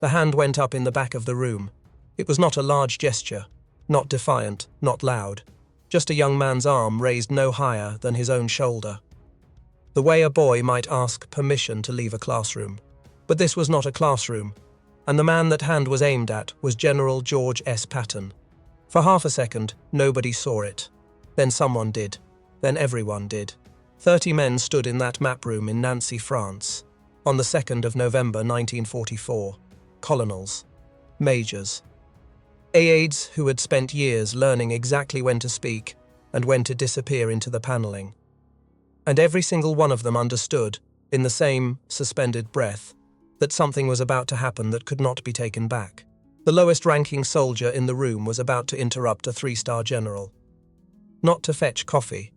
The hand went up in the back of the room. It was not a large gesture, not defiant, not loud. Just a young man's arm raised no higher than his own shoulder. The way a boy might ask permission to leave a classroom. But this was not a classroom, and the man that hand was aimed at was General George S. Patton. For half a second, nobody saw it. Then someone did. Then everyone did. 30 men stood in that map room in Nancy, France, on the 2nd of November 1944. Colonels, majors, aides who had spent years learning exactly when to speak and when to disappear into the paneling. And every single one of them understood, in the same suspended breath, that something was about to happen that could not be taken back. The lowest-ranking soldier in the room was about to interrupt a 3-star general. Not to fetch coffee,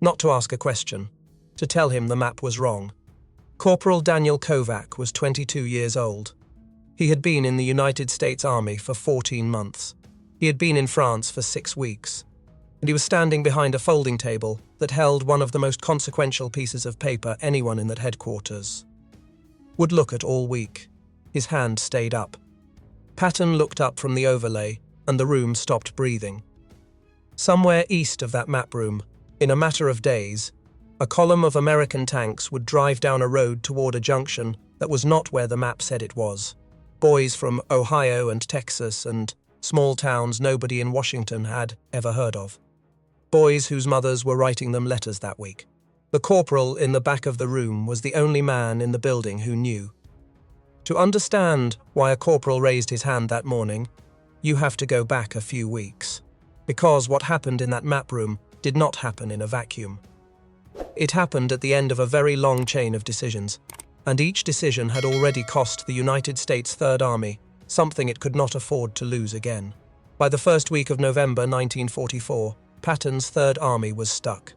not to ask a question, to tell him the map was wrong. Corporal Daniel Kovac was 22 years old. He had been in the United States Army for 14 months. He had been in France for 6 weeks. And he was standing behind a folding table that held one of the most consequential pieces of paper anyone in that headquarters would look at all week. His hand stayed up. Patton looked up from the overlay, and the room stopped breathing. Somewhere east of that map room, in a matter of days, a column of American tanks would drive down a road toward a junction that was not where the map said it was. Boys from Ohio and Texas and small towns nobody in Washington had ever heard of. Boys whose mothers were writing them letters that week. The corporal in the back of the room was the only man in the building who knew. To understand why a corporal raised his hand that morning, you have to go back a few weeks. Because what happened in that map room did not happen in a vacuum. It happened at the end of a very long chain of decisions, and each decision had already cost the United States Third Army something it could not afford to lose again. By the first week of November 1944, Patton's Third Army was stuck.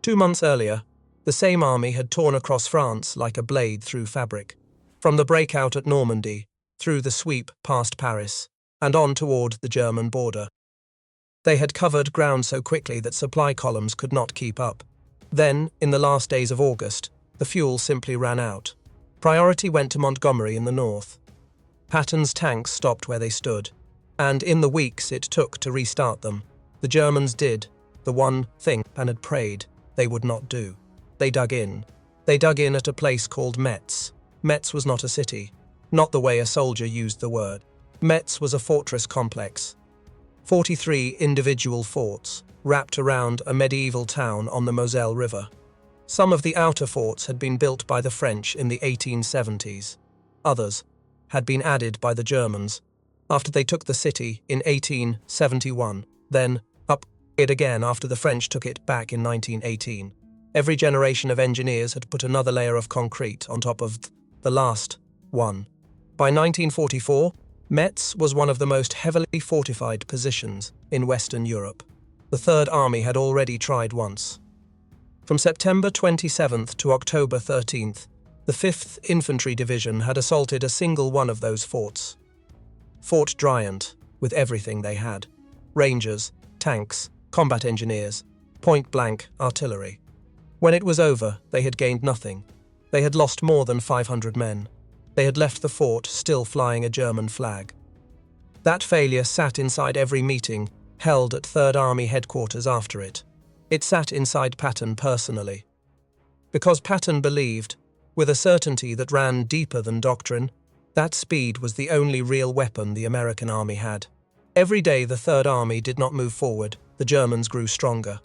2 months earlier, the same army had torn across France like a blade through fabric, from the breakout at Normandy, through the sweep past Paris, and on toward the German border. They had covered ground so quickly that supply columns could not keep up. Then, in the last days of August, the fuel simply ran out. Priority went to Montgomery in the north. Patton's tanks stopped where they stood, and in the weeks it took to restart them, the Germans did the one thing Patton had prayed they would not do. They dug in. They dug in at a place called Metz. Metz was not a city, not the way a soldier used the word. Metz was a fortress complex. 43 individual forts, wrapped around a medieval town on the Moselle River. Some of the outer forts had been built by the French in the 1870s. Others had been added by the Germans after they took the city in 1871, then up it again after the French took it back in 1918. Every generation of engineers had put another layer of concrete on top of the last one. By 1944, Metz was one of the most heavily fortified positions in Western Europe. The Third Army had already tried once. From September 27th to October 13th, the 5th Infantry Division had assaulted a single one of those forts. Fort Dryant, with everything they had. Rangers, tanks, combat engineers, point-blank artillery. When it was over, they had gained nothing. They had lost more than 500 men. They had left the fort still flying a German flag. That failure sat inside every meeting held at Third Army headquarters after it. It sat inside Patton personally. Because Patton believed, with a certainty that ran deeper than doctrine, that speed was the only real weapon the American army had. Every day the Third Army did not move forward, the Germans grew stronger.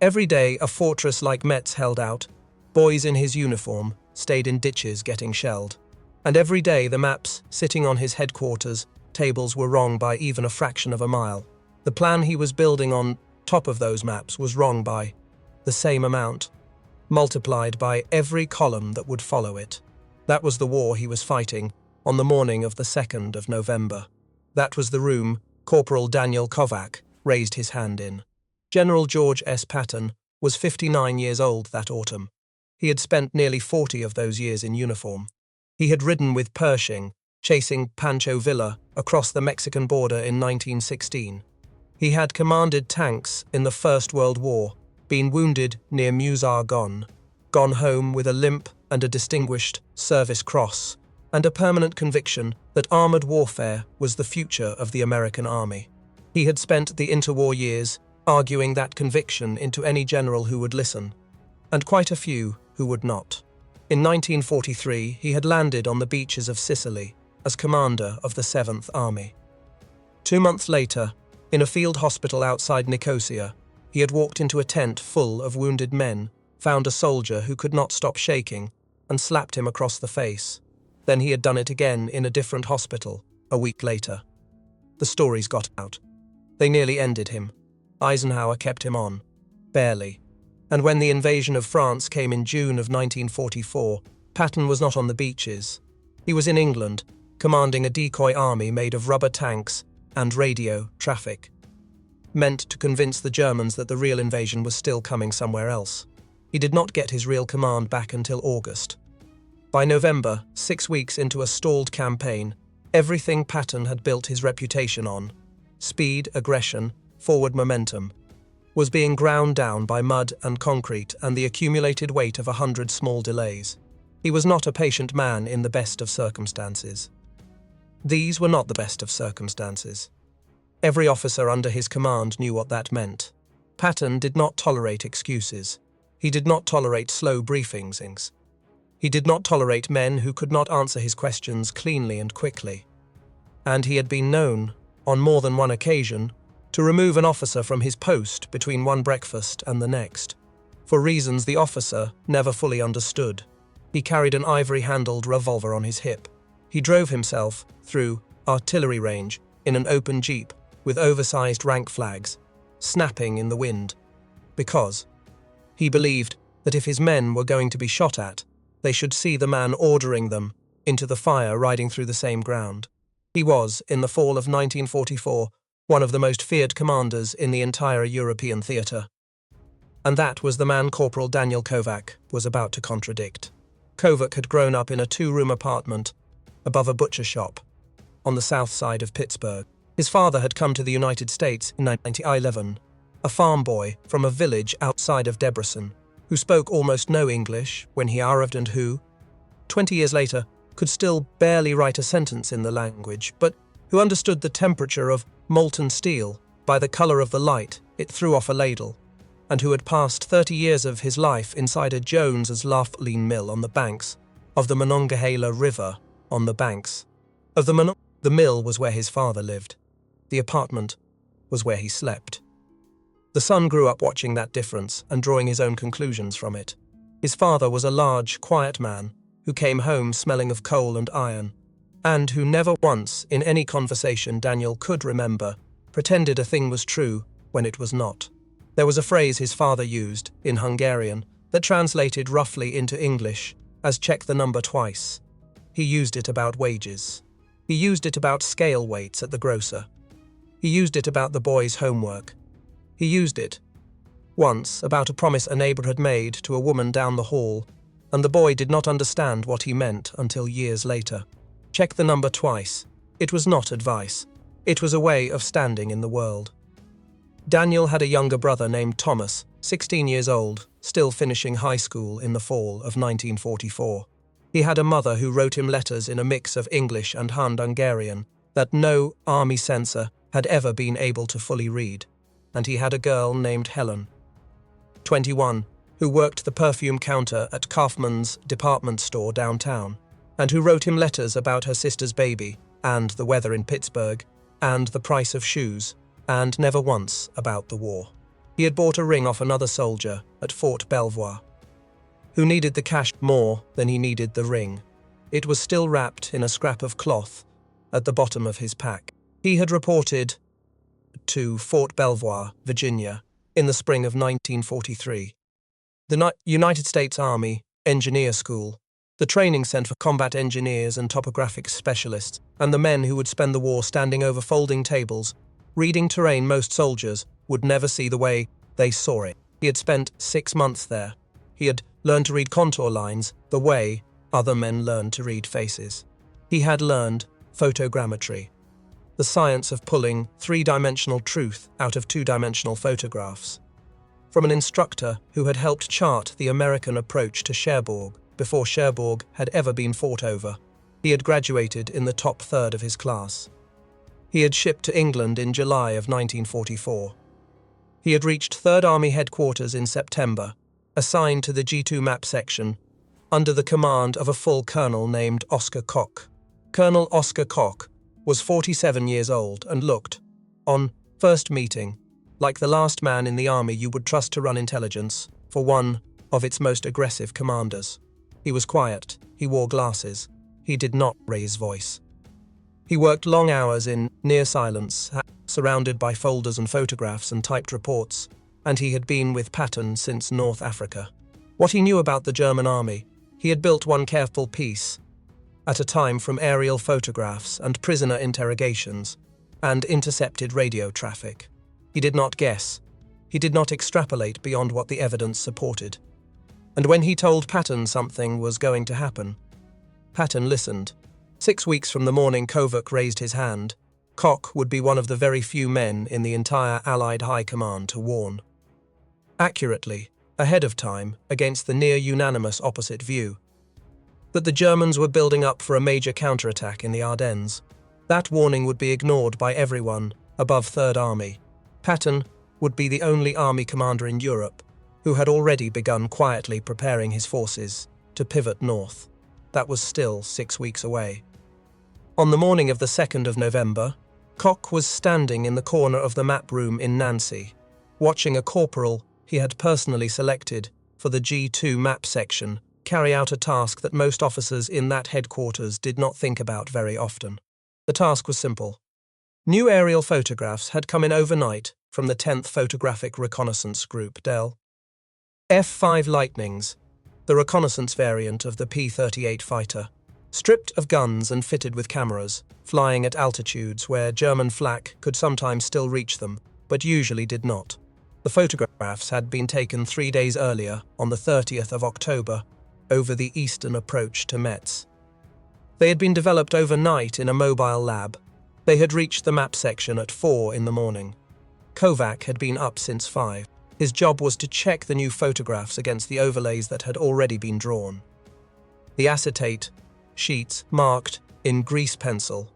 Every day a fortress like Metz held out, boys in his uniform stayed in ditches getting shelled. And every day the maps sitting on his headquarters tables were wrong by even a fraction of a mile. The plan he was building on top of those maps was wrong by the same amount, multiplied by every column that would follow it. That was the war he was fighting on the morning of the 2nd of November. That was the room Corporal Daniel Kovac raised his hand in. General George S. Patton was 59 years old that autumn. He had spent nearly 40 of those years in uniform. He had ridden with Pershing, chasing Pancho Villa across the Mexican border in 1916. He had commanded tanks in the First World War, been wounded near Meuse-Argonne, gone home with a limp and a Distinguished Service Cross, and a permanent conviction that armored warfare was the future of the American Army. He had spent the interwar years arguing that conviction into any general who would listen, and quite a few who would not. In 1943, he had landed on the beaches of Sicily as commander of the 7th Army. 2 months later, in a field hospital outside Nicosia, he had walked into a tent full of wounded men, found a soldier who could not stop shaking, and slapped him across the face. Then he had done it again in a different hospital, a week later. The stories got out. They nearly ended him. Eisenhower kept him on. Barely. And when the invasion of France came in June of 1944, Patton was not on the beaches. He was in England, commanding a decoy army made of rubber tanks and radio traffic, meant to convince the Germans that the real invasion was still coming somewhere else. He did not get his real command back until August. By November, 6 weeks into a stalled campaign, everything Patton had built his reputation on, speed, aggression, forward momentum, was being ground down by mud and concrete and the accumulated weight of 100 small delays. He was not a patient man in the best of circumstances. These were not the best of circumstances. Every officer under his command knew what that meant. Patton did not tolerate excuses. He did not tolerate slow briefings. He did not tolerate men who could not answer his questions cleanly and quickly. And he had been known, on more than one occasion, to remove an officer from his post between one breakfast and the next, for reasons the officer never fully understood. He carried an ivory-handled revolver on his hip. He drove himself through artillery range in an open jeep with oversized rank flags, snapping in the wind, because he believed that if his men were going to be shot at, they should see the man ordering them into the fire riding through the same ground. He was, in the fall of 1944, one of the most feared commanders in the entire European theatre. And that was the man Corporal Daniel Kovac was about to contradict. Kovac had grown up in a 2-room apartment above a butcher shop on the south side of Pittsburgh. His father had come to the United States in 1911, a farm boy from a village outside of Debrecen, who spoke almost no English when he arrived and who, 20 years later, could still barely write a sentence in the language, but who understood the temperature of molten steel by the color of the light it threw off a ladle, and who had passed 30 years of his life inside a Jones's Laughlin mill on the banks of the Monongahela River on the banks of the mill was where his father lived. The apartment was where he slept. The son grew up watching that difference and drawing his own conclusions from it. His father was a large, quiet man who came home smelling of coal and iron, and who never once, in any conversation Daniel could remember, pretended a thing was true when it was not. There was a phrase his father used, in Hungarian, that translated roughly into English as check the number twice. He used it about wages. He used it about scale weights at the grocer. He used it about the boys' homework. He used it, once, about a promise a neighbor had made to a woman down the hall, and the boy did not understand what he meant until years later. Check the number twice. It was not advice. It was a way of standing in the world. Daniel had a younger brother named Thomas, 16 years old, still finishing high school in the fall of 1944. He had a mother who wrote him letters in a mix of English and Hungarian that no army censor had ever been able to fully read. And he had a girl named Helen, 21, who worked the perfume counter at Kaufmann's department store downtown, and who wrote him letters about her sister's baby, and the weather in Pittsburgh, and the price of shoes, and never once about the war. He had bought a ring off another soldier at Fort Belvoir, who needed the cash more than he needed the ring. It was still wrapped in a scrap of cloth at the bottom of his pack. He had reported to Fort Belvoir, Virginia, in the spring of 1943. The United States Army Engineer School, the training center for combat engineers and topographic specialists, and the men who would spend the war standing over folding tables, reading terrain most soldiers would never see the way they saw it. He had spent 6 months there. He had learned to read contour lines the way other men learned to read faces. He had learned photogrammetry, the science of pulling 3-dimensional truth out of 2-dimensional photographs, from an instructor who had helped chart the American approach to Cherbourg before Cherbourg had ever been fought over. He had graduated in the top third of his class. He had shipped to England in July of 1944. He had reached Third Army headquarters in September, assigned to the G2 map section, under the command of a full colonel named Oscar Koch. Colonel Oscar Koch was 47 years old and looked, on first meeting, like the last man in the army you would trust to run intelligence for one of its most aggressive commanders. He was quiet, he wore glasses, he did not raise voice. He worked long hours in near silence, surrounded by folders and photographs and typed reports, and he had been with Patton since North Africa. What he knew about the German army, he had built one careful piece at a time from aerial photographs and prisoner interrogations and intercepted radio traffic. He did not guess. He did not extrapolate beyond what the evidence supported. And when he told Patton something was going to happen, Patton listened. 6 weeks from the morning Kovac raised his hand, Koch would be one of the very few men in the entire Allied High Command to warn accurately, ahead of time, against the near-unanimous opposite view, that the Germans were building up for a major counterattack in the Ardennes. That warning would be ignored by everyone above Third Army. Patton would be the only army commander in Europe who had already begun quietly preparing his forces to pivot north. That was still 6 weeks away. On the morning of the 2nd of November, Koch was standing in the corner of the map room in Nancy, watching a corporal he had personally selected for the G2 map section carry out a task that most officers in that headquarters did not think about very often. The task was simple. New aerial photographs had come in overnight from the 10th Photographic Reconnaissance Group, Del. F-5 Lightnings, the reconnaissance variant of the P-38 fighter, stripped of guns and fitted with cameras, flying at altitudes where German flak could sometimes still reach them, but usually did not. The photographs had been taken 3 days earlier, on the 30th of October, over the eastern approach to Metz. They had been developed overnight in a mobile lab. They had reached the map section at 4 in the morning. Kovac had been up since 5. His job was to check the new photographs against the overlays that had already been drawn. The acetate sheets marked in grease pencil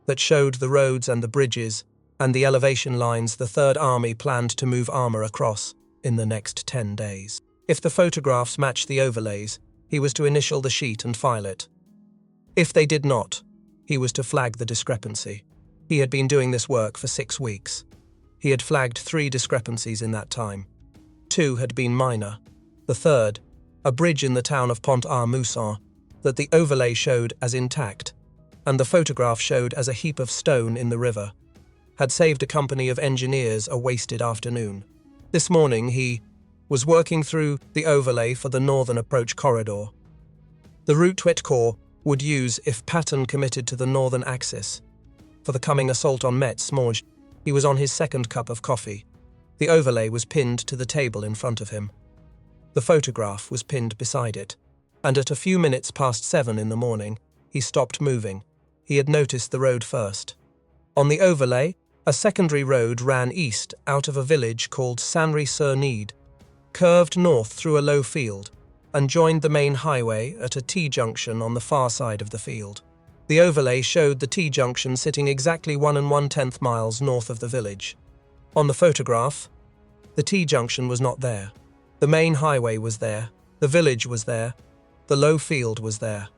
that showed the roads and the bridges and the elevation lines the Third Army planned to move armor across in the next 10 days. If the photographs matched the overlays, he was to initial the sheet and file it. If they did not, he was to flag the discrepancy. He had been doing this work for 6 weeks. He had flagged 3 discrepancies in that time. 2 had been minor. The third, a bridge in the town of Pont-à-Mousson, that the overlay showed as intact, and the photograph showed as a heap of stone in the river, had saved a company of engineers a wasted afternoon. This morning he was working through the overlay for the northern approach corridor, the route Wetcourt would use if Patton committed to the northern axis. For the coming assault on Metz, he was on his 2nd cup of coffee. The overlay was pinned to the table in front of him. The photograph was pinned beside it, and at a few minutes past 7 in the morning, he stopped moving. He had noticed the road first. On the overlay, a secondary road ran east out of a village called Sanry-sur-Nede, curved north through a low field, and joined the main highway at a T-junction on the far side of the field. The overlay showed the T-junction sitting exactly 1 1/10 miles north of the village. On the photograph, the T-junction was not there. The main highway was there, the village was there, the low field was there.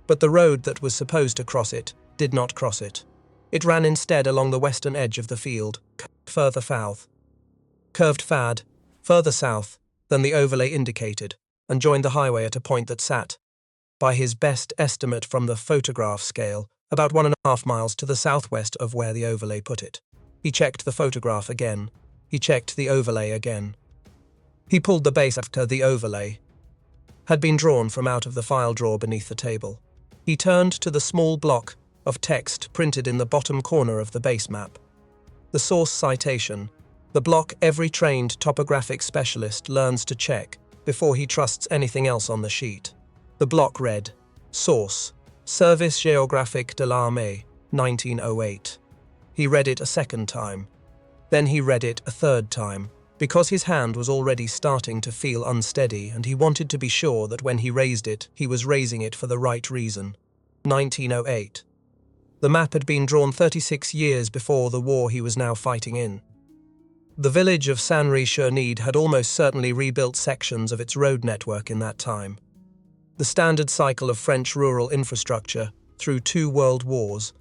But the road that was supposed to cross it did not cross it. It ran instead along the western edge of the field, further south. Curved further south than the overlay indicated, and joined the highway at a point that sat, by his best estimate from the photograph scale, about 1.5 miles to the southwest of where the overlay put it. He checked the photograph again. He checked the overlay again. He pulled the base after the overlay had been drawn from out of the file drawer beneath the table. He turned to the small block of text printed in the bottom corner of the base map. The source citation, the block every trained topographic specialist learns to check before he trusts anything else on the sheet. The block read, Source, Service Géographique de l'Armée, 1908. He read it a second time. Then he read it a third time, because his hand was already starting to feel unsteady and he wanted to be sure that when he raised it, he was raising it for the right reason. 1908. The map had been drawn 36 years before the war he was now fighting in. The village of Sanry-sur-Nede had almost certainly rebuilt sections of its road network in that time. The standard cycle of French rural infrastructure through 2 world wars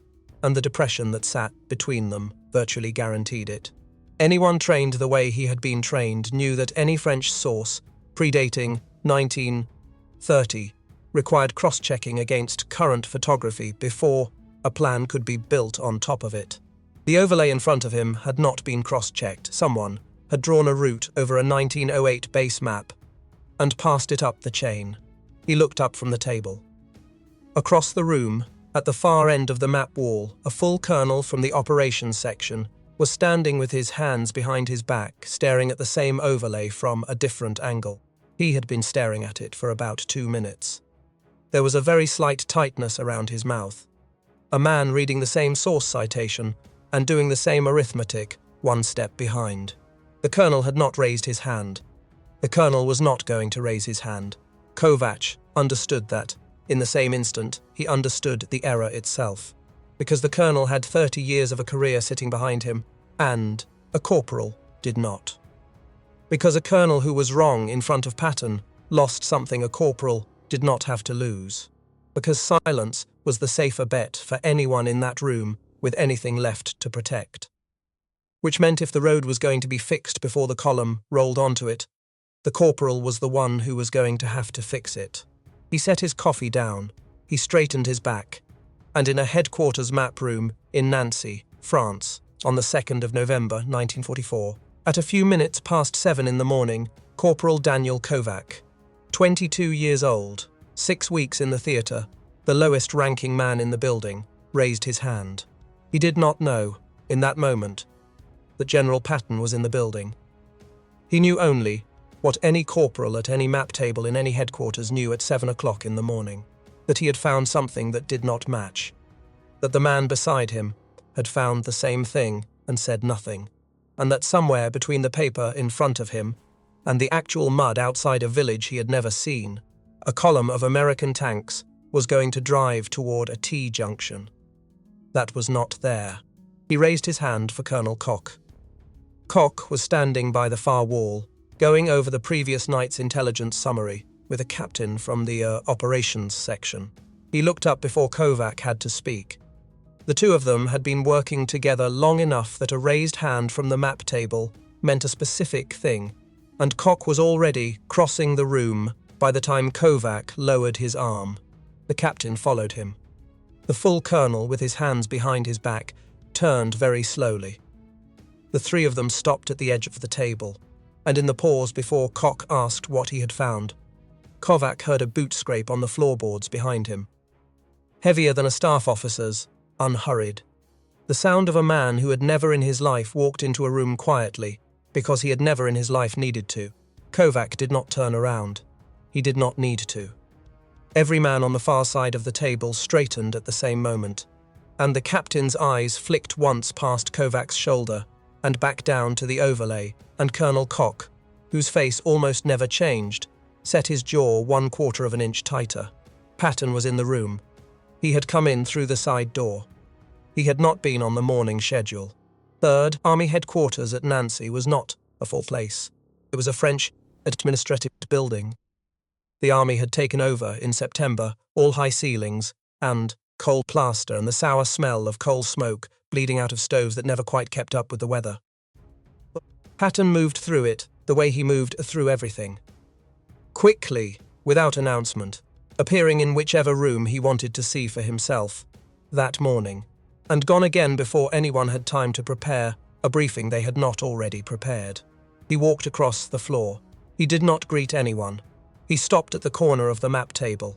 and the depression that sat between them virtually guaranteed it. Anyone trained the way he had been trained knew that any French source predating 1930 required cross-checking against current photography before a plan could be built on top of it. The overlay in front of him had not been cross-checked. Someone had drawn a route over a 1908 base map and passed it up the chain. He looked up from the table. Across the room, at the far end of the map wall, a full colonel from the operations section was standing with his hands behind his back, staring at the same overlay from a different angle. He had been staring at it for about 2 minutes. There was a very slight tightness around his mouth. A man reading the same source citation and doing the same arithmetic 1 step behind. The colonel had not raised his hand. The colonel was not going to raise his hand. Kovac understood that. In the same instant, he understood the error itself. Because the colonel had 30 years of a career sitting behind him, and a corporal did not. Because a colonel who was wrong in front of Patton lost something a corporal did not have to lose. Because silence was the safer bet for anyone in that room with anything left to protect. Which meant if the road was going to be fixed before the column rolled onto it, the corporal was the one who was going to have to fix it. He set his coffee down, he straightened his back, and in a headquarters map room in Nancy, France, on the 2nd of November 1944, at a few minutes past 7 in the morning, Corporal Daniel Kovac, 22 years old, 6 weeks in the theatre, the lowest ranking man in the building, raised his hand. He did not know, in that moment, that General Patton was in the building. He knew only what any corporal at any map table in any headquarters knew at 7 o'clock in the morning, that he had found something that did not match, that the man beside him had found the same thing and said nothing, and that somewhere between the paper in front of him and the actual mud outside a village he had never seen, a column of American tanks was going to drive toward a T-junction. That was not there. He raised his hand for Colonel Koch. Koch was standing by the far wall, going over the previous night's intelligence summary with a captain from the operations section. He looked up before Kovac had to speak. The two of them had been working together long enough that a raised hand from the map table meant a specific thing, and Koch was already crossing the room by the time Kovac lowered his arm. The captain followed him. The full colonel, with his hands behind his back, turned very slowly. The 3 of them stopped at the edge of the table, and in the pause before Koch asked what he had found, Kovac heard a boot scrape on the floorboards behind him. Heavier than a staff officer's, unhurried. The sound of a man who had never in his life walked into a room quietly, because he had never in his life needed to. Kovac did not turn around. He did not need to. Every man on the far side of the table straightened at the same moment, and the captain's eyes flicked once past Kovac's shoulder and back down to the overlay, and Colonel Koch, whose face almost never changed, set his jaw 1/4 of an inch tighter. Patton was in the room. He had come in through the side door. He had not been on the morning schedule. Third Army headquarters at Nancy was not a full place. It was a French administrative building. The army had taken over in September, all high ceilings, and coal plaster and the sour smell of coal smoke bleeding out of stoves that never quite kept up with the weather. Patton moved through it the way he moved through everything. Quickly, without announcement, appearing in whichever room he wanted to see for himself, that morning, and gone again before anyone had time to prepare a briefing they had not already prepared. He walked across the floor. He did not greet anyone. He stopped at the corner of the map table.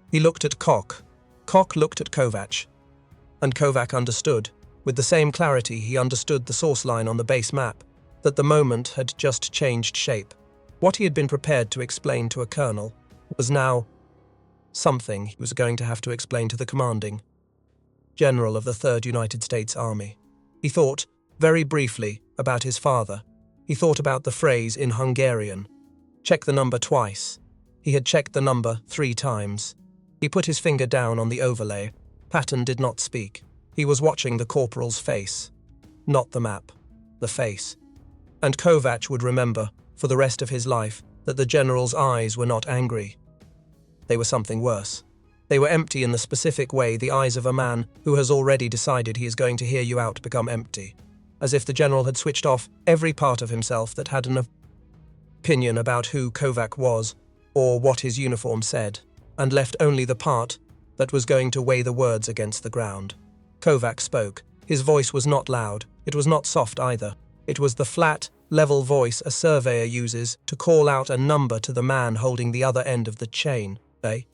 He looked at Koch. Koch looked at Kovac. And Kovac understood, with the same clarity he understood the source line on the base map, that the moment had just changed shape. What he had been prepared to explain to a colonel was now something he was going to have to explain to the commanding general of the Third United States Army. He thought, very briefly, about his father. He thought about the phrase in Hungarian, "Check the number twice." He had checked the number 3 times. He put his finger down on the overlay. Patton did not speak. He was watching the corporal's face. Not the map. The face. And Kovac would remember, for the rest of his life, that the general's eyes were not angry. They were something worse. They were empty in the specific way the eyes of a man who has already decided he is going to hear you out become empty. As if the general had switched off every part of himself that had an opinion about who Kovac was or what his uniform said, and left only the part that was going to weigh the words against the ground. Kovac spoke. His voice was not loud. It was not soft either. It was the flat, level voice a surveyor uses to call out a number to the man holding the other end of the chain, The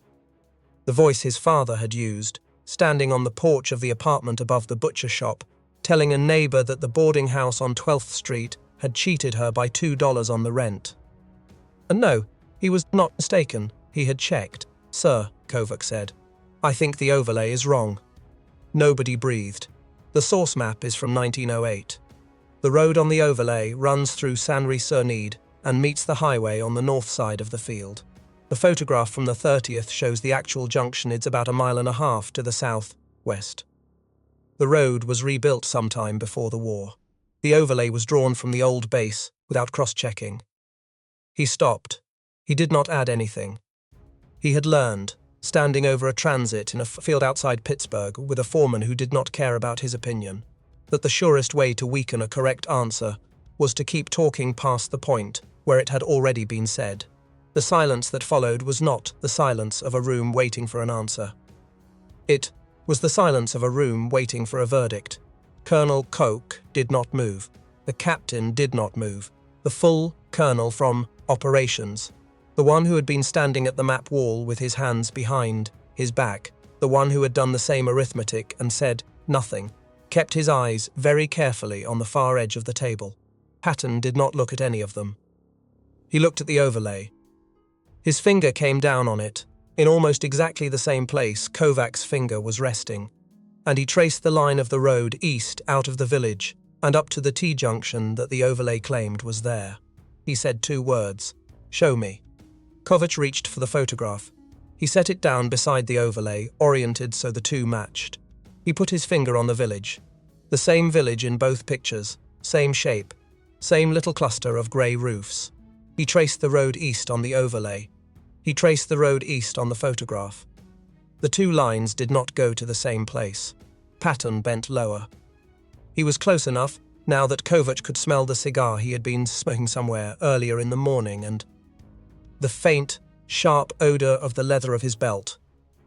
voice his father had used, standing on the porch of the apartment above the butcher shop, telling a neighbor that the boarding house on 12th Street had cheated her by $2 on the rent. And no, he was not mistaken. He had checked. "Sir," Kovac said, "I think the overlay is wrong." Nobody breathed. The source map is from 1908. The road on the overlay runs through Sanry-sur-Nede and meets the highway on the north side of the field. The photograph from the 30th shows the actual junction is about 1.5 miles to the south-west. The road was rebuilt sometime before the war. The overlay was drawn from the old base without cross-checking. He stopped. He did not add anything. He had learned, standing over a transit in a field outside Pittsburgh with a foreman who did not care about his opinion, that the surest way to weaken a correct answer was to keep talking past the point where it had already been said. The silence that followed was not the silence of a room waiting for an answer. It was the silence of a room waiting for a verdict. Colonel Koch did not move. The captain did not move. The full colonel from operations, the one who had been standing at the map wall with his hands behind his back, the one who had done the same arithmetic and said nothing, kept his eyes very carefully on the far edge of the table. Patton did not look at any of them. He looked at the overlay. His finger came down on it, in almost exactly the same place Kovac's finger was resting, and he traced the line of the road east out of the village and up to the T-junction that the overlay claimed was there. He said 2 words, "Show me." Kovac reached for the photograph. He set it down beside the overlay, oriented so the two matched. He put his finger on the village. The same village in both pictures, same shape, same little cluster of grey roofs. He traced the road east on the overlay. He traced the road east on the photograph. The 2 lines did not go to the same place. Patton bent lower. He was close enough, now that Kovac could smell the cigar he had been smoking somewhere earlier in the morning and the faint, sharp odour of the leather of his belt,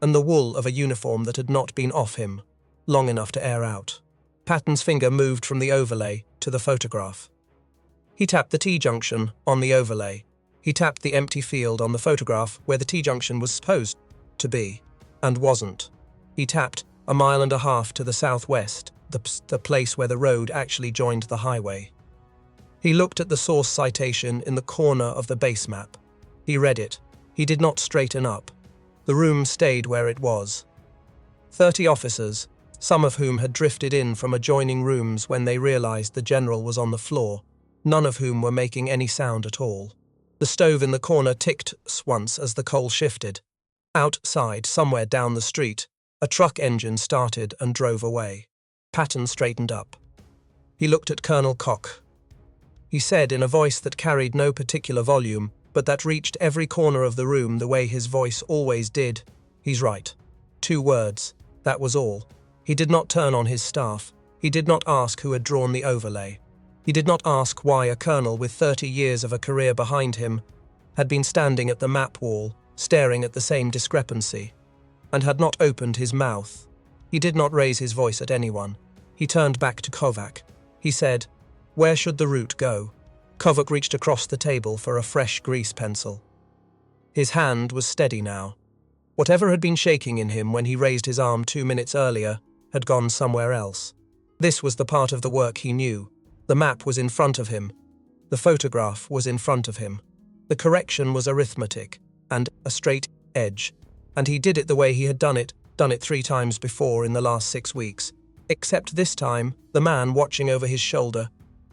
and the wool of a uniform that had not been off him long enough to air out. Patton's finger moved from the overlay to the photograph. He tapped the T-junction on the overlay. He tapped the empty field on the photograph where the T-junction was supposed to be, and wasn't. He tapped 1.5 miles to the southwest, the place where the road actually joined the highway. He looked at the source citation in the corner of the base map. He read it. He did not straighten up. The room stayed where it was. 30 officers, some of whom had drifted in from adjoining rooms when they realized the general was on the floor, none of whom were making any sound at all. The stove in the corner ticked once as the coal shifted. Outside, somewhere down the street, a truck engine started and drove away. Patton straightened up. He looked at Colonel Koch. He said in a voice that carried no particular volume, but that reached every corner of the room the way his voice always did, "He's right." 2 words. That was all. He did not turn on his staff. He did not ask who had drawn the overlay. He did not ask why a colonel with 30 years of a career behind him had been standing at the map wall, staring at the same discrepancy, and had not opened his mouth. He did not raise his voice at anyone. He turned back to Kovac. He said, "Where should the route go?" Kovac reached across the table for a fresh grease pencil. His hand was steady now. Whatever had been shaking in him when he raised his arm 2 minutes earlier had gone somewhere else. This was the part of the work he knew. The map was in front of him. The photograph was in front of him. The correction was arithmetic and a straight edge, and he did it the way he had done it 3 times before in the last 6 weeks. Except this time, the man watching over his shoulder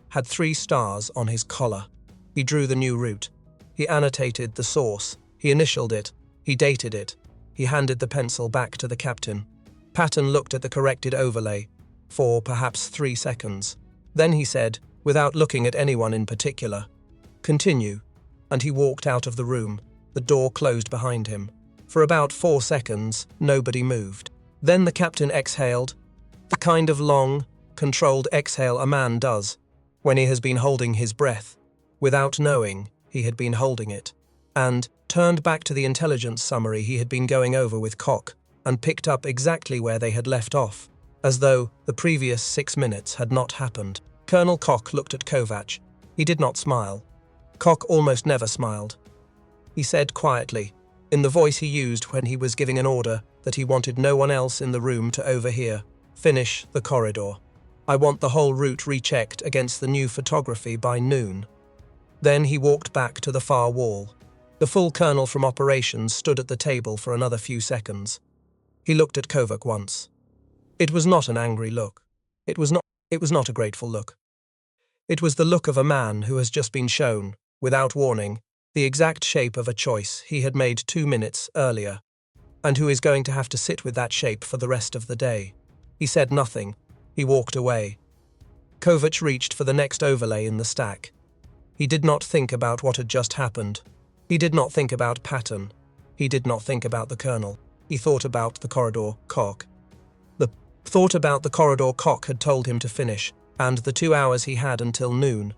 had 3 stars on his collar. He drew the new route. He annotated the source. He initialed it. He dated it. He handed the pencil back to the captain. Patton looked at the corrected overlay for perhaps 3 seconds. Then he said, without looking at anyone in particular, "Continue," and he walked out of the room. The door closed behind him. For about 4 seconds, nobody moved. Then the captain exhaled, the kind of long, controlled exhale a man does when he has been holding his breath, without knowing he had been holding it, and turned back to the intelligence summary he had been going over with Koch and picked up exactly where they had left off, as though the previous 6 minutes had not happened. Colonel Koch looked at Kovac. He did not smile. Koch almost never smiled. He said quietly, in the voice he used when he was giving an order that he wanted no one else in the room to overhear, "Finish the corridor. I want the whole route rechecked against the new photography by noon." Then he walked back to the far wall. The full colonel from operations stood at the table for another few seconds. He looked at Kovac once. It was not an angry look. It was not a grateful look. It was the look of a man who has just been shown, without warning, the exact shape of a choice he had made 2 minutes earlier, and who is going to have to sit with that shape for the rest of the day. He said nothing. He walked away. Kovac reached for the next overlay in the stack. He did not think about what had just happened. He did not think about Patton. He did not think about the colonel. He thought about the corridor Koch. The thought about the corridor Koch had told him to finish, and the 2 hours he had until noon,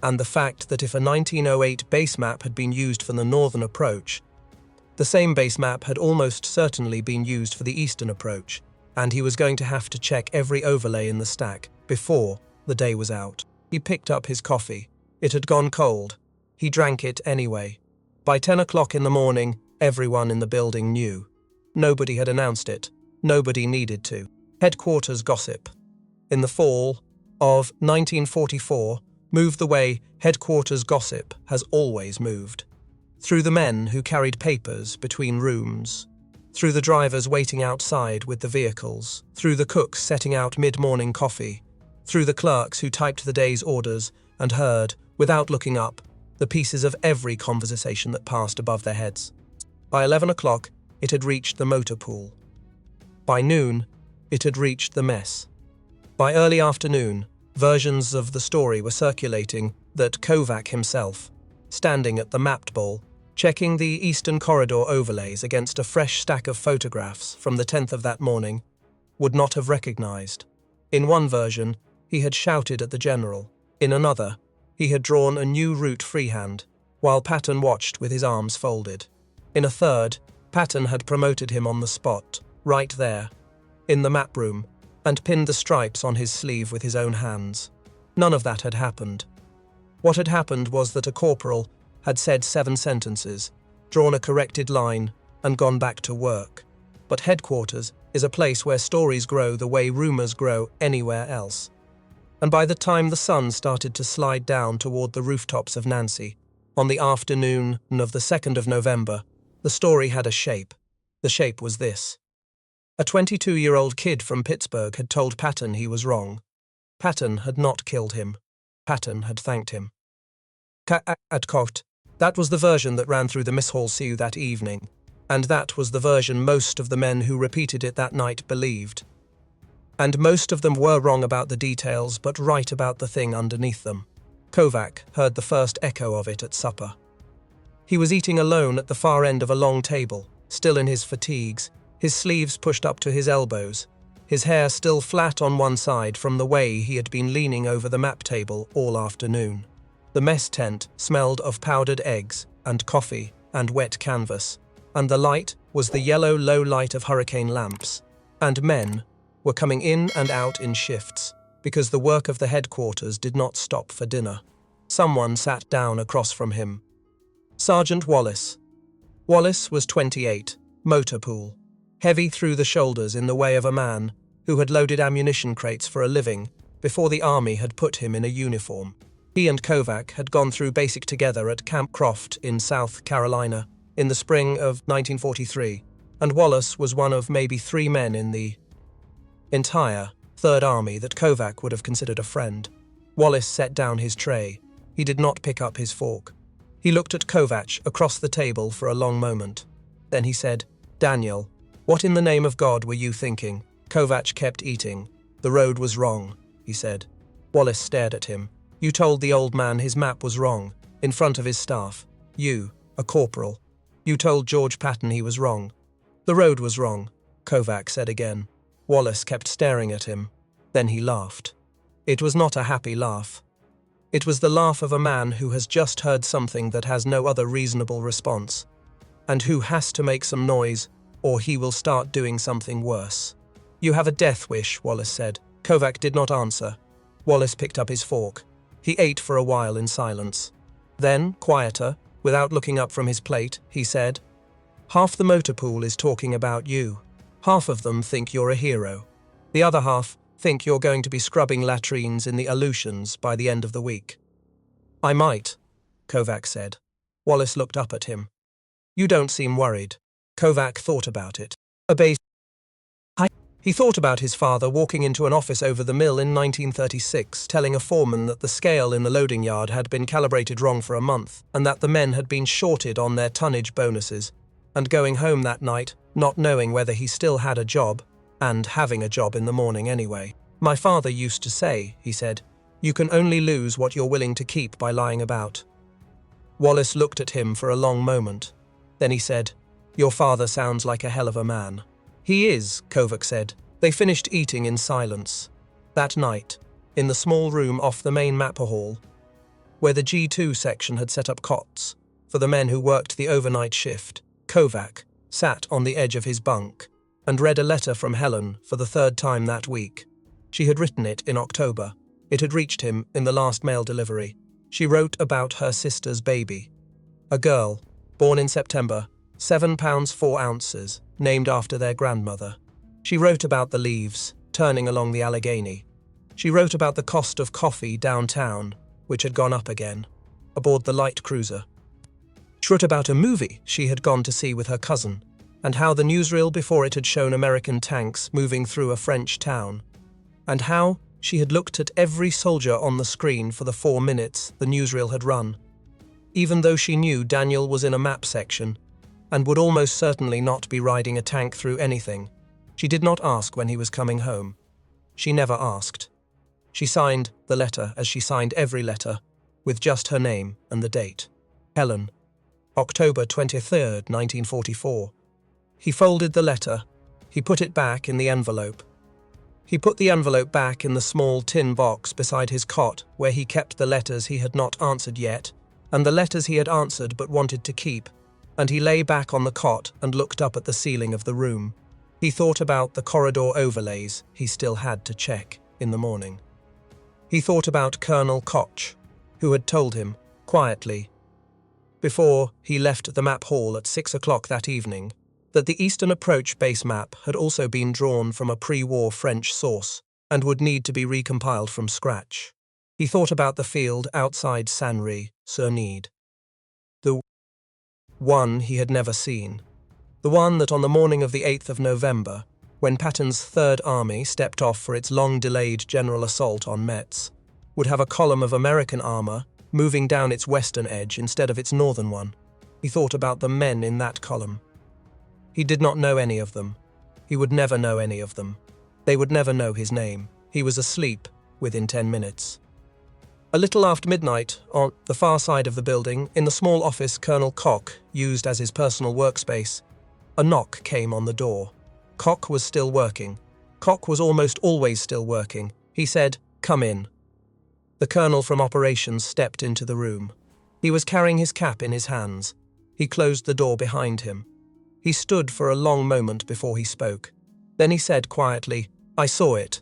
and the fact that if a 1908 base map had been used for the northern approach, the same base map had almost certainly been used for the eastern approach, and he was going to have to check every overlay in the stack before the day was out. He picked up his coffee. It had gone cold. He drank it anyway. By 10 o'clock in the morning, everyone in the building knew. Nobody had announced it. Nobody needed to. Headquarters gossip. In the fall of 1944, moved the way headquarters gossip has always moved. Through the men who carried papers between rooms, through the drivers waiting outside with the vehicles, through the cooks setting out mid-morning coffee, through the clerks who typed the day's orders and heard, without looking up, the pieces of every conversation that passed above their heads. By 11 o'clock, it had reached the motor pool. By noon, it had reached the mess. By early afternoon, versions of the story were circulating that Kovac himself, standing at the mapped bowl, checking the Eastern Corridor overlays against a fresh stack of photographs from the 10th of that morning, would not have recognized. In one version, he had shouted at the general. In another, he had drawn a new route freehand, while Patton watched with his arms folded. In a third, Patton had promoted him on the spot, right there, in the map room, and pinned the stripes on his sleeve with his own hands. None of that had happened. What had happened was that a corporal had said 7 sentences, drawn a corrected line, and gone back to work. But headquarters is a place where stories grow the way rumors grow anywhere else. And by the time the sun started to slide down toward the rooftops of Nancy, on the afternoon of the 2nd of November, the story had a shape. The shape was this. A 22-year-old kid from Pittsburgh had told Patton he was wrong. Patton had not killed him. Patton had thanked him. At Kocht, that was the version that ran through the Miss Hall Sioux that evening, and that was the version most of the men who repeated it that night believed. And most of them were wrong about the details, but right about the thing underneath them. Kovac heard the first echo of it at supper. He was eating alone at the far end of a long table, still in his fatigues, his sleeves pushed up to his elbows, his hair still flat on one side from the way he had been leaning over the map table all afternoon. The mess tent smelled of powdered eggs and coffee and wet canvas, and the light was the yellow low light of hurricane lamps, and men were coming in and out in shifts, because the work of the headquarters did not stop for dinner. Someone sat down across from him. Sergeant Wallace. Wallace was 28, motor pool, heavy through the shoulders in the way of a man who had loaded ammunition crates for a living before the army had put him in a uniform. He and Kovac had gone through basic together at Camp Croft in South Carolina in the spring of 1943, and Wallace was one of maybe 3 men in the entire Third Army that Kovac would have considered a friend. Wallace set down his tray. He did not pick up his fork. He looked at Kovac across the table for a long moment. Then he said, Daniel, what in the name of God were you thinking? Kovac kept eating. The road was wrong, he said. Wallace stared at him. You told the old man his map was wrong, in front of his staff. You, a corporal. You told George Patton he was wrong. The road was wrong, Kovac said again. Wallace kept staring at him. Then he laughed. It was not a happy laugh. It was the laugh of a man who has just heard something that has no other reasonable response, and who has to make some noise, or he will start doing something worse. You have a death wish, Wallace said. Kovac did not answer. Wallace picked up his fork. He ate for a while in silence. Then, quieter, without looking up from his plate, he said, Half the motor pool is talking about you. Half of them think you're a hero. The other half think you're going to be scrubbing latrines in the Aleutians by the end of the week. I might, Kovac said. Wallace looked up at him. You don't seem worried. Kovac thought about it. He thought about his father walking into an office over the mill in 1936, telling a foreman that the scale in the loading yard had been calibrated wrong for a month, and that the men had been shorted on their tonnage bonuses, and going home that night, not knowing whether he still had a job, and having a job in the morning anyway. My father used to say, he said, you can only lose what you're willing to keep by lying about. Wallace looked at him for a long moment. Then he said, your father sounds like a hell of a man. He is, Kovac said. They finished eating in silence. That night, in the small room off the main mapper hall, where the G2 section had set up cots for the men who worked the overnight shift, Kovac sat on the edge of his bunk and read a letter from Helen for the third time that week. She had written it in October. It had reached him in the last mail delivery. She wrote about her sister's baby. A girl, born in September, 7 pounds 4 ounces, named after their grandmother. She wrote about the leaves, turning along the Allegheny. She wrote about the cost of coffee downtown, which had gone up again, aboard the light cruiser. She wrote about a movie she had gone to see with her cousin, and how the newsreel before it had shown American tanks moving through a French town, and how she had looked at every soldier on the screen for the 4 minutes the newsreel had run, even though she knew Daniel was in a map section and would almost certainly not be riding a tank through anything. She did not ask when he was coming home. She never asked. She signed the letter as she signed every letter, with just her name and the date. Helen, October 23rd, 1944. He folded the letter. He put it back in the envelope. He put the envelope back in the small tin box beside his cot where he kept the letters he had not answered yet, and the letters he had answered but wanted to keep, and he lay back on the cot and looked up at the ceiling of the room. He thought about the corridor overlays he still had to check in the morning. He thought about Colonel Koch, who had told him, quietly, before he left the map hall at 6 o'clock that evening, that the Eastern Approach base map had also been drawn from a pre-war French source and would need to be recompiled from scratch. He thought about the field outside Sanry-sur-Nede, the one he had never seen, the one that on the morning of the 8th of November, when Patton's Third Army stepped off for its long-delayed general assault on Metz, would have a column of American armor moving down its western edge instead of its northern one. He thought about the men in that column. He did not know any of them. He would never know any of them. They would never know his name. He was asleep within 10 minutes. A little after midnight, on the far side of the building, in the small office Colonel Koch used as his personal workspace, a knock came on the door. Koch was still working. Koch was almost always still working. He said, "Come in." The colonel from operations stepped into the room. He was carrying his cap in his hands. He closed the door behind him. He stood for a long moment before he spoke. Then he said quietly, I saw it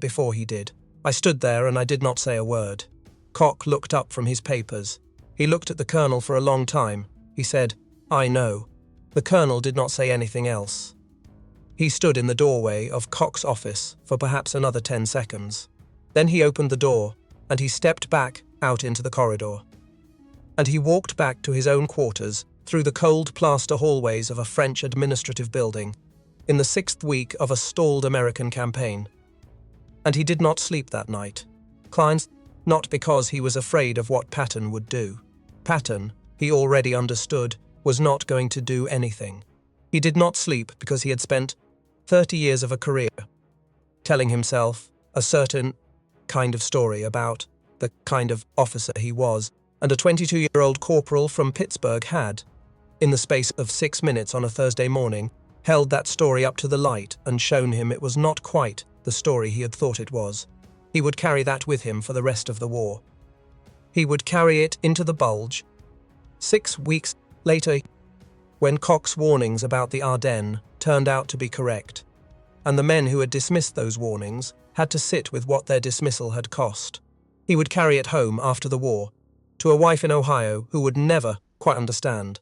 before he did. I stood there and I did not say a word." Koch looked up from his papers. He looked at the colonel for a long time. He said, "I know." The colonel did not say anything else. He stood in the doorway of Koch's office for perhaps another 10 seconds. Then he opened the door, and he stepped back out into the corridor. And he walked back to his own quarters through the cold plaster hallways of a French administrative building, in the 6th week of a stalled American campaign. And he did not sleep that night. Not because he was afraid of what Patton would do. Patton, he already understood, was not going to do anything. He did not sleep because he had spent 30 years of a career telling himself a certain kind of story about the kind of officer he was, and a 22-year-old corporal from Pittsburgh had, in the space of 6 minutes on a Thursday morning, held that story up to the light and shown him it was not quite the story he had thought it was. He would carry that with him for the rest of the war. He would carry it into the bulge. 6 weeks later, when Koch's warnings about the Ardennes turned out to be correct, and the men who had dismissed those warnings had to sit with what their dismissal had cost, he would carry it home after the war to a wife in Ohio who would never quite understand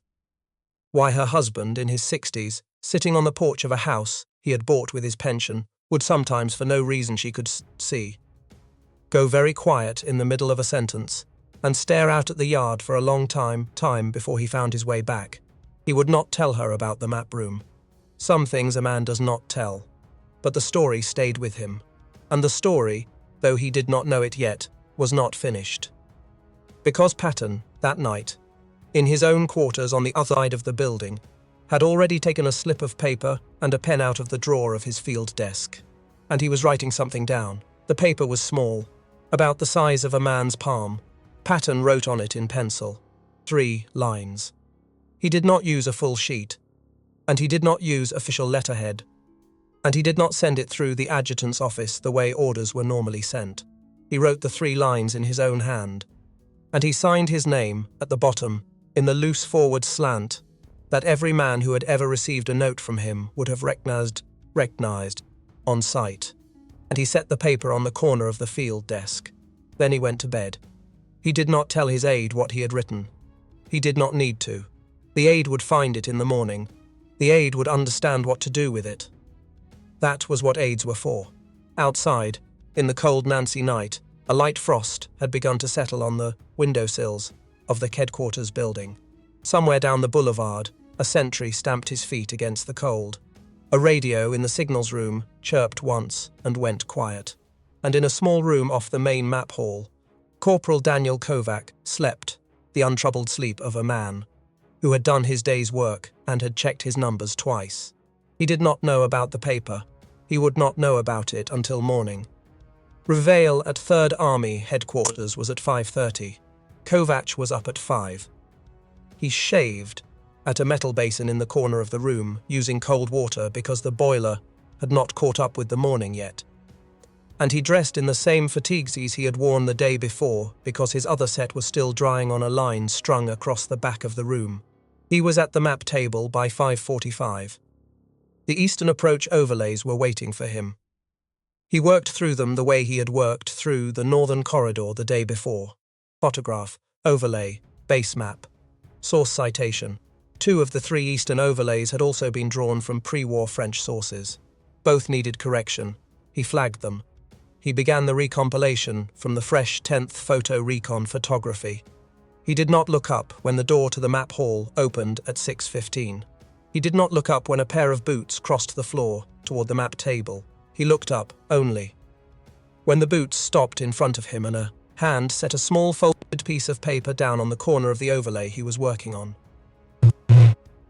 why her husband in his 60s, sitting on the porch of a house he had bought with his pension, would sometimes, for no reason she could see, go very quiet in the middle of a sentence and stare out at the yard for a long time before he found his way back. He would not tell her about the map room. Some things a man does not tell. But the story stayed with him. And the story, though he did not know it yet, was not finished. Because Patton, that night, in his own quarters on the other side of the building, had already taken a slip of paper and a pen out of the drawer of his field desk, and he was writing something down. The paper was small, about the size of a man's palm. Patton wrote on it in pencil 3 lines. He did not use a full sheet, and he did not use official letterhead, and he did not send it through the adjutant's office the way orders were normally sent. He wrote the 3 lines in his own hand, and he signed his name at the bottom in the loose forward slant that every man who had ever received a note from him would have recognized on sight. And he set the paper on the corner of the field desk. Then he went to bed. He did not tell his aide what he had written. He did not need to. The aide would find it in the morning. The aide would understand what to do with it. That was what aides were for. Outside, in the cold Nancy night, a light frost had begun to settle on the windowsills of the headquarters building. Somewhere down the boulevard, a sentry stamped his feet against the cold. A radio in the signals room chirped once and went quiet. And in a small room off the main map hall, Corporal Daniel Kovac slept the untroubled sleep of a man who had done his day's work and had checked his numbers twice. He did not know about the paper. He would not know about it until morning. Reveille at Third Army headquarters was at 5:30. Kovac was up at 5. He shaved at a metal basin in the corner of the room, using cold water because the boiler had not caught up with the morning yet. And he dressed in the same fatigues he had worn the day before because his other set was still drying on a line strung across the back of the room. He was at the map table by 5:45. The Eastern Approach overlays were waiting for him. He worked through them the way he had worked through the Northern Corridor the day before. Photograph, overlay, base map. Source citation. 2 of the 3 Eastern overlays had also been drawn from pre-war French sources. Both needed correction. He flagged them. He began the recompilation from the fresh 10th Photo Recon photography. He did not look up when the door to the map hall opened at 6:15. He did not look up when a pair of boots crossed the floor toward the map table. He looked up only when the boots stopped in front of him and a hand set a small folded piece of paper down on the corner of the overlay he was working on.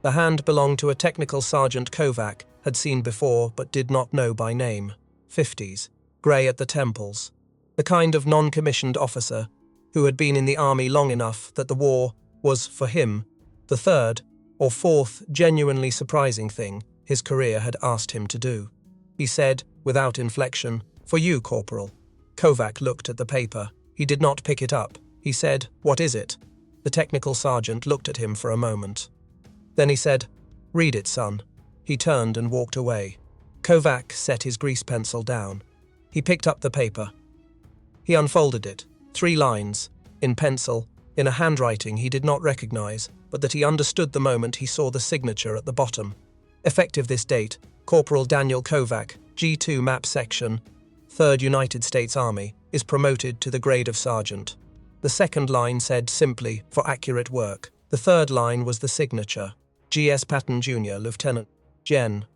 The hand belonged to a technical Sergeant Kovac had seen before but did not know by name. 50s, grey at the temples. The kind of non-commissioned officer who had been in the army long enough that the war was, for him, the 3rd or 4th genuinely surprising thing his career had asked him to do. He said, without inflection, "For you, Corporal." Kovac looked at the paper. He did not pick it up. He said, "What is it?" The technical sergeant looked at him for a moment. Then he said, "Read it, son." He turned and walked away. Kovac set his grease pencil down. He picked up the paper. He unfolded it. 3 lines, in pencil, in a handwriting he did not recognize, but that he understood the moment he saw the signature at the bottom. Effective this date, Corporal Daniel Kovac, G2 Map Section, 3rd United States Army, is promoted to the grade of sergeant. The second line said simply, "For accurate work." The third line was the signature. G.S. Patton Jr., Lieutenant Gen.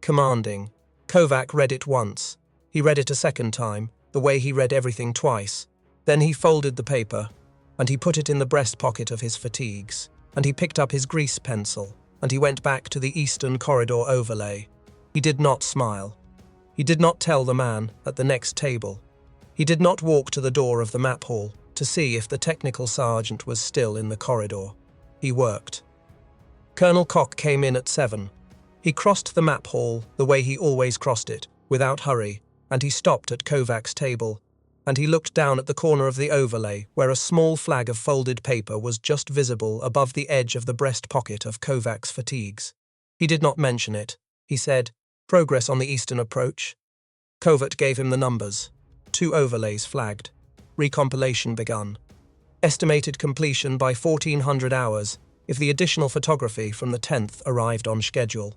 Commanding. Kovac read it once. He read it a second time, the way he read everything twice. Then he folded the paper, and he put it in the breast pocket of his fatigues, and he picked up his grease pencil. and he went back to the Eastern Corridor overlay. He did not smile. He did not tell the man at the next table. He did not walk to the door of the map hall to see if the technical sergeant was still in the corridor. He worked. Colonel Koch came in at 7. He crossed the map hall the way he always crossed it, without hurry, and he stopped at Kovac's table, and he looked down at the corner of the overlay where a small flag of folded paper was just visible above the edge of the breast pocket of Kovac's fatigues. He did not mention it. He said, "Progress on the eastern approach." Kovac gave him the numbers. 2 overlays flagged. Recompilation begun. Estimated completion by 1400 hours if the additional photography from the 10th arrived on schedule.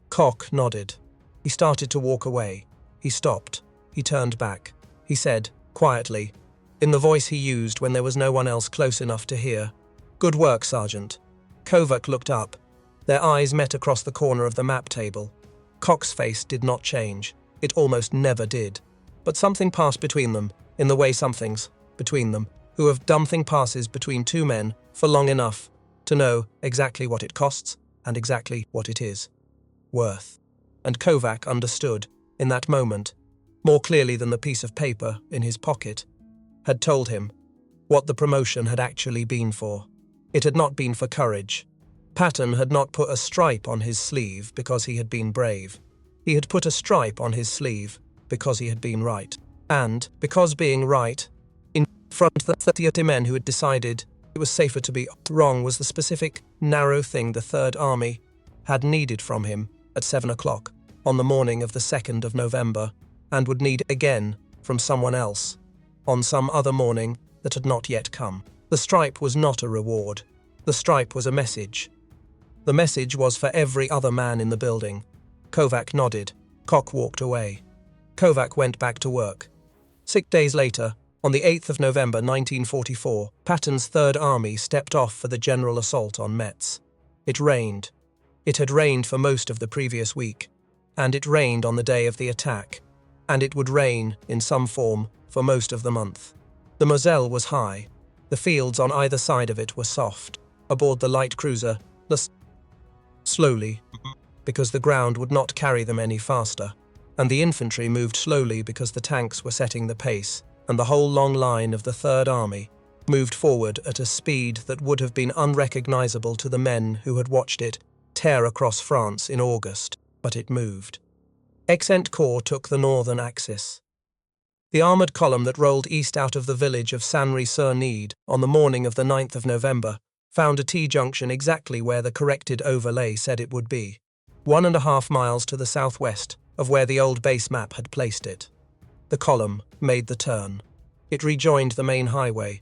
Koch nodded. He started to walk away. He stopped. He turned back. He said, quietly, in the voice he used when there was no one else close enough to hear, "Good work, Sergeant." Kovac looked up. Their eyes met across the corner of the map table. Koch's face did not change. It almost never did. But something passed between them, in the way something's between them, who have something passes between two men for long enough to know exactly what it costs and exactly what it is worth. And Kovac understood, in that moment, more clearly than the piece of paper in his pocket had told him, what the promotion had actually been for. It had not been for courage. Patton had not put a stripe on his sleeve because he had been brave. He had put a stripe on his sleeve because he had been right. And, because being right, in front of the 30 men who had decided it was safer to be wrong was the specific, narrow thing the Third Army had needed from him at 7 o'clock on the morning of the 2nd of November, and would need again from someone else on some other morning that had not yet come. The stripe was not a reward. The stripe was a message. The message was for every other man in the building. Kovac nodded. Koch walked away. Kovac went back to work. 6 days later, on the 8th of November 1944, Patton's Third Army stepped off for the general assault on Metz. It rained. It had rained for most of the previous week, and it rained on the day of the attack, and it would rain, in some form, for most of the month. The Moselle was high. The fields on either side of it were soft. Aboard the light cruiser, slowly, because the ground would not carry them any faster, and the infantry moved slowly because the tanks were setting the pace, and the whole long line of the Third Army moved forward at a speed that would have been unrecognizable to the men who had watched it tear across France in August, but it moved. Exent Corps took the northern axis. The armoured column that rolled east out of the village of Sanry-sur-Nede on the morning of the 9th of November found a T-junction exactly where the corrected overlay said it would be, 1.5 miles to the southwest of where the old base map had placed it. The column made the turn. It rejoined the main highway.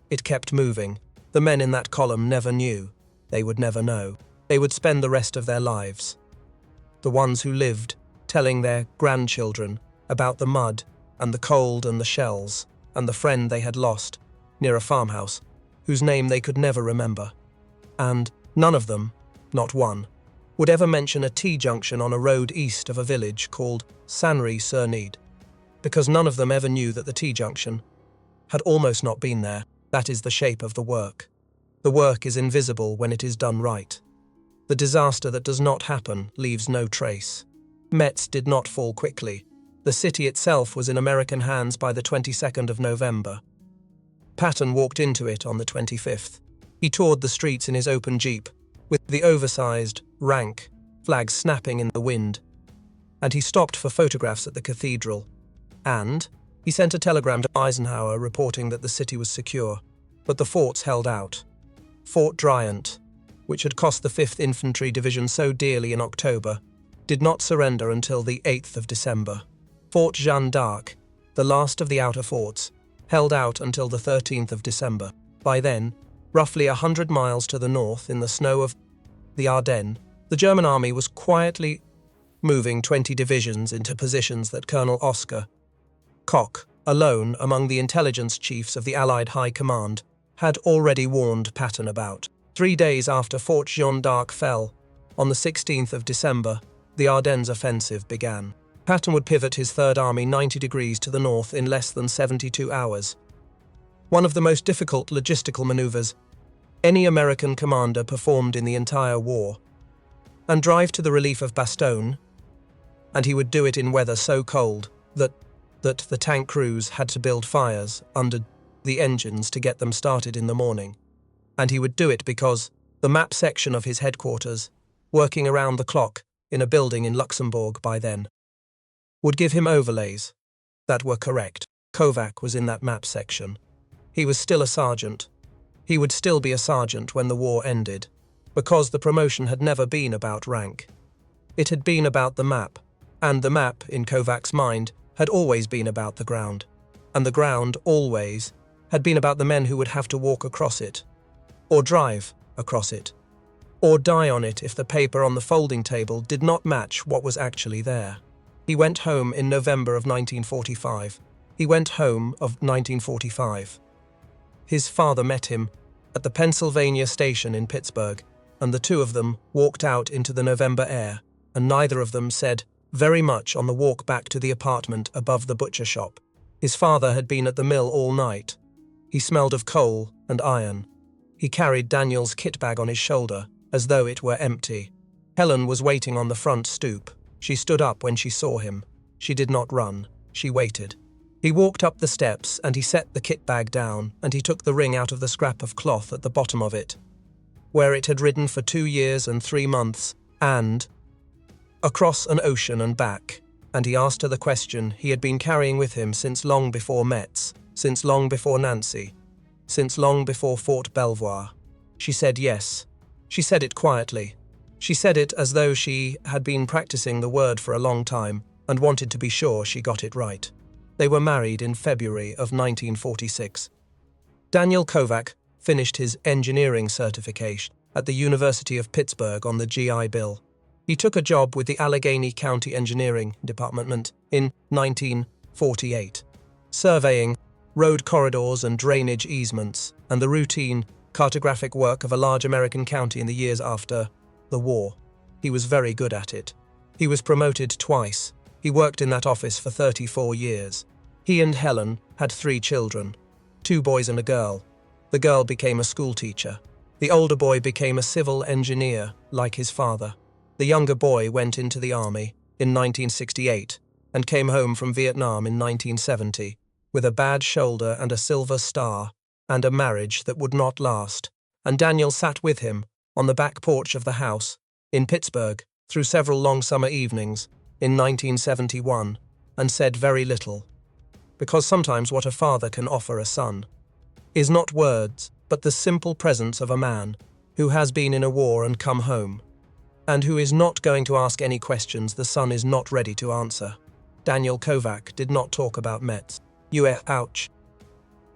It kept moving. The men in that column never knew. They would never know. They would spend the rest of their lives. The ones who lived, telling their grandchildren about the mud and the cold and the shells and the friend they had lost near a farmhouse, whose name they could never remember. And none of them, not one, would ever mention a T-junction on a road east of a village called Sanry-sur-Nede, because none of them ever knew that the T-junction had almost not been there. That is the shape of the work. The work is invisible when it is done right. The disaster that does not happen leaves no trace. Metz did not fall quickly. The city itself was in American hands by the 22nd of November. Patton walked into it on the 25th. He toured the streets in his open jeep, with the oversized, rank flags snapping in the wind, and he stopped for photographs at the cathedral. And he sent a telegram to Eisenhower reporting that the city was secure, but the forts held out. Fort Driant, which had cost the 5th Infantry Division so dearly in October, did not surrender until the 8th of December. Fort Jeanne d'Arc, the last of the outer forts, held out until the 13th of December. By then, roughly 100 miles to the north in the snow of the Ardennes, the German army was quietly moving 20 divisions into positions that Colonel Oskar Koch, alone among the intelligence chiefs of the Allied High Command, had already warned Patton about. 3 days after Fort Jeanne d'Arc fell, on the 16th of December, the Ardennes offensive began. Patton would pivot his Third Army 90 degrees to the north in less than 72 hours. One of the most difficult logistical maneuvers any American commander performed in the entire war, and drive to the relief of Bastogne, and he would do it in weather so cold that the tank crews had to build fires under the engines to get them started in the morning. And he would do it because the map section of his headquarters, working around the clock in a building in Luxembourg by then, would give him overlays that were correct. Kovac was in that map section. He was still a sergeant. He would still be a sergeant when the war ended, because the promotion had never been about rank. It had been about the map, and the map, in Kovac's mind, had always been about the ground, and the ground, always, had been about the men who would have to walk across it, or drive across it, or die on it if the paper on the folding table did not match what was actually there. He went home in November of 1945. He went home of 1945. His father met him at the Pennsylvania station in Pittsburgh, and the two of them walked out into the November air, and neither of them said very much on the walk back to the apartment above the butcher shop. His father had been at the mill all night. He smelled of coal and iron. He carried Daniel's kit bag on his shoulder, as though it were empty. Helen was waiting on the front stoop. She stood up when she saw him. She did not run. She waited. He walked up the steps, and he set the kit bag down, and he took the ring out of the scrap of cloth at the bottom of it, where it had ridden for 2 years and 3 months, and across an ocean and back, and he asked her the question he had been carrying with him since long before Metz, since long before Nancy, since long before Fort Belvoir. She said yes. She said it quietly. She said it as though she had been practicing the word for a long time and wanted to be sure she got it right. They were married in February of 1946. Daniel Kovac finished his engineering certification at the University of Pittsburgh on the GI Bill. He took a job with the Allegheny County Engineering Department in 1948, surveying road corridors and drainage easements and the routine cartographic work of a large American county in the years after the war. He was very good at it. He was promoted twice. He worked in that office for 34 years. He and Helen had 3 children, 2 boys and a girl. The girl became a school teacher. The older boy became a civil engineer, like his father. The younger boy went into the army in 1968 and came home from Vietnam in 1970 with a bad shoulder and a silver star and a marriage that would not last. And Daniel sat with him on the back porch of the house in Pittsburgh through several long summer evenings in 1971 and said very little, because sometimes what a father can offer a son is not words, but the simple presence of a man who has been in a war and come home, and who is not going to ask any questions the son is not ready to answer. Daniel Kovac did not talk about Metz. Ouch.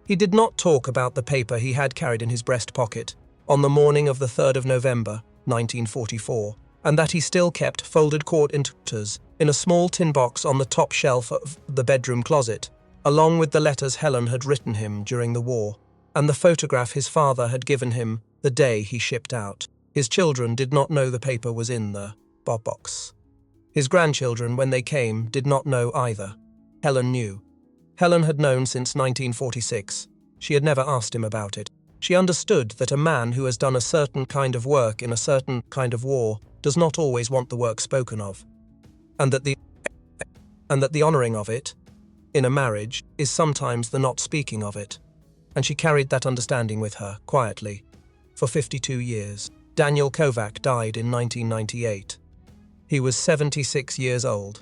He did not talk about the paper he had carried in his breast pocket on the morning of the 3rd of November, 1944, and that he still kept folded quarters in a small tin box on the top shelf of the bedroom closet, along with the letters Helen had written him during the war, and the photograph his father had given him the day he shipped out. His children did not know the paper was in the box. His grandchildren, when they came, did not know either. Helen knew. Helen had known since 1946. She had never asked him about it. She understood that a man who has done a certain kind of work in a certain kind of war does not always want the work spoken of, and that the honoring of it in a marriage is sometimes the not speaking of it. And she carried that understanding with her, quietly, for 52 years. Daniel Kovac died in 1998. He was 76 years old.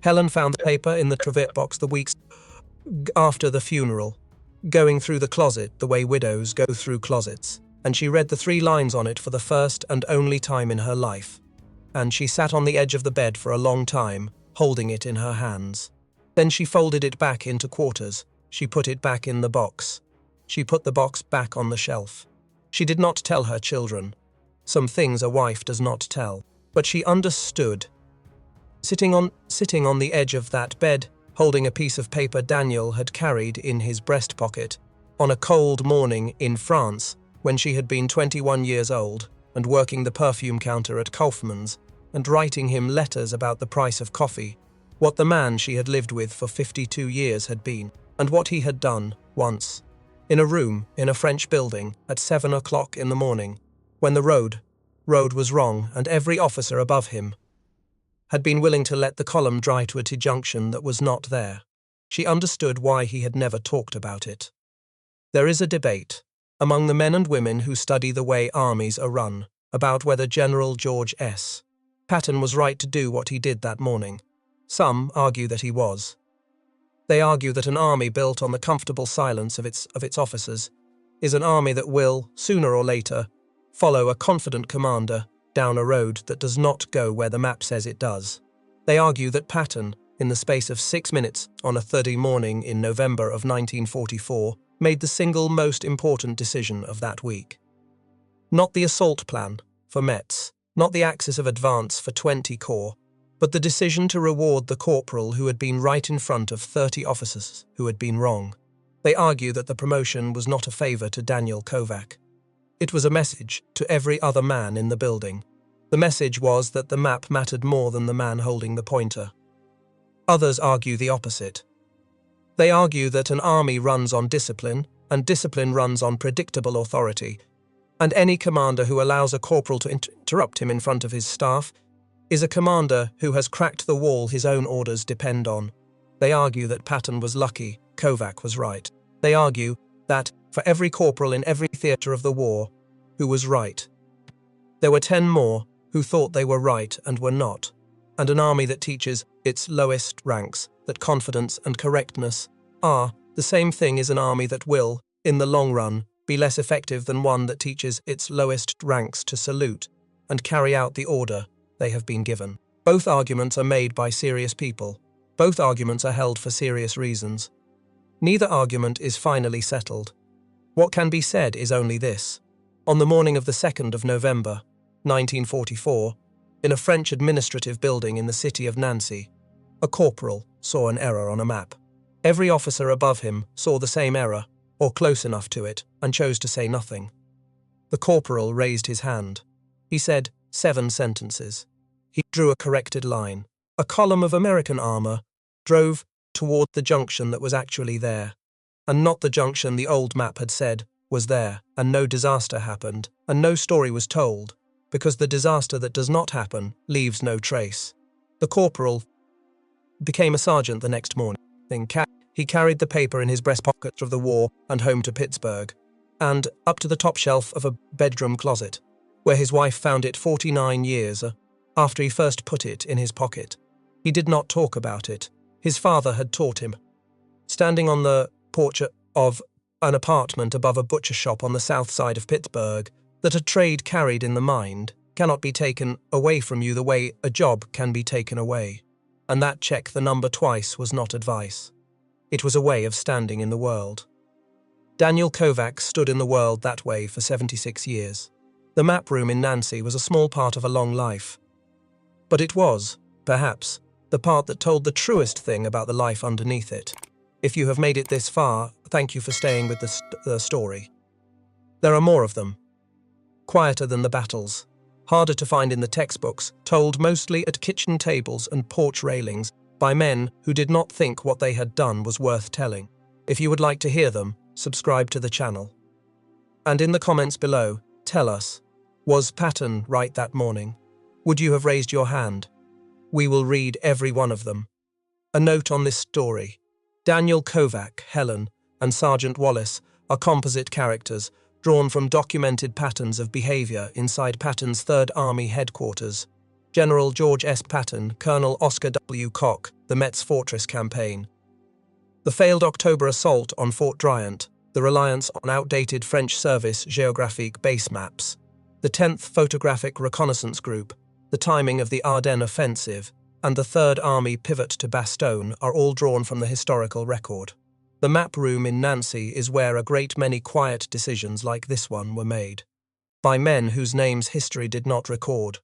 Helen found the paper in the Trevett box the weeks after the funeral, going through the closet the way widows go through closets, and she read the 3 lines on it for the first and only time in her life. And she sat on the edge of the bed for a long time, holding it in her hands. Then she folded it back into quarters. She put it back in the box. She put the box back on the shelf. She did not tell her children. Some things a wife does not tell. But she understood. Sitting on the edge of that bed, holding a piece of paper Daniel had carried in his breast pocket, on a cold morning in France, when she had been 21 years old, and working the perfume counter at Kaufmann's, and writing him letters about the price of coffee, what the man she had lived with for 52 years had been, and what he had done, once, in a room in a French building at 7 o'clock in the morning, when the road was wrong and every officer above him had been willing to let the column dry to a T-junction that was not there. She understood why he had never talked about it. There is a debate among the men and women who study the way armies are run about whether General George S. Patton was right to do what he did that morning. Some argue that he was. They argue that an army built on the comfortable silence of its officers is an army that will, sooner or later, follow a confident commander down a road that does not go where the map says it does. They argue that Patton, in the space of 6 minutes on a 30 morning in November of 1944, made the single most important decision of that week. Not the assault plan for Metz, not the axis of advance for 20 Corps, but the decision to reward the corporal who had been right in front of 30 officers who had been wrong. They argue that the promotion was not a favour to Daniel Kovac. It was a message to every other man in the building. The message was that the map mattered more than the man holding the pointer. Others argue the opposite. They argue that an army runs on discipline, and discipline runs on predictable authority, and any commander who allows a corporal to interrupt him in front of his staff is a commander who has cracked the wall his own orders depend on. They argue that Patton was lucky, Kovac was right. They argue that, for every corporal in every theatre of the war who was right, there were 10 more who thought they were right and were not, and an army that teaches its lowest ranks that confidence and correctness are the same thing as an army that will, in the long run, be less effective than one that teaches its lowest ranks to salute and carry out the order they have been given. Both arguments are made by serious people. Both arguments are held for serious reasons. Neither argument is finally settled. What can be said is only this. On the morning of the 2nd of November, 1944, in a French administrative building in the city of Nancy, a corporal saw an error on a map. Every officer above him saw the same error, or close enough to it, and chose to say nothing. The corporal raised his hand. He said 7 sentences. He drew a corrected line. A column of American armor drove toward the junction that was actually there, and not the junction the old map had said was there, and no disaster happened, and no story was told, because the disaster that does not happen leaves no trace. The corporal became a sergeant the next morning. He carried the paper in his breast pocket of the war and home to Pittsburgh, and up to the top shelf of a bedroom closet, where his wife found it 49 years after he first put it in his pocket. He did not talk about it. His father had taught him. Standing on the porch of an apartment above a butcher shop on the south side of Pittsburgh, that a trade carried in the mind cannot be taken away from you the way a job can be taken away. And that check the number twice was not advice. It was a way of standing in the world. Daniel Kovac stood in the world that way for 76 years. The map room in Nancy was a small part of a long life. But it was, perhaps, the part that told the truest thing about the life underneath it. If you have made it this far, thank you for staying with the story. There are more of them. Quieter than the battles. Harder to find in the textbooks, told mostly at kitchen tables and porch railings by men who did not think what they had done was worth telling. If you would like to hear them, subscribe to the channel. And in the comments below, tell us, was Patton right that morning? Would you have raised your hand? We will read every one of them. A note on this story. Daniel Kovac, Helen, and Sergeant Wallace are composite characters drawn from documented patterns of behaviour inside Patton's Third Army headquarters. General George S. Patton, Colonel Oscar W. Koch, the Metz Fortress campaign. The failed October assault on Fort Driant, the reliance on outdated French Service Géographique base maps, the 10th Photographic Reconnaissance Group, the timing of the Ardennes offensive, and the Third Army pivot to Bastogne are all drawn from the historical record. The map room in Nancy is where a great many quiet decisions like this one were made, by men whose names history did not record.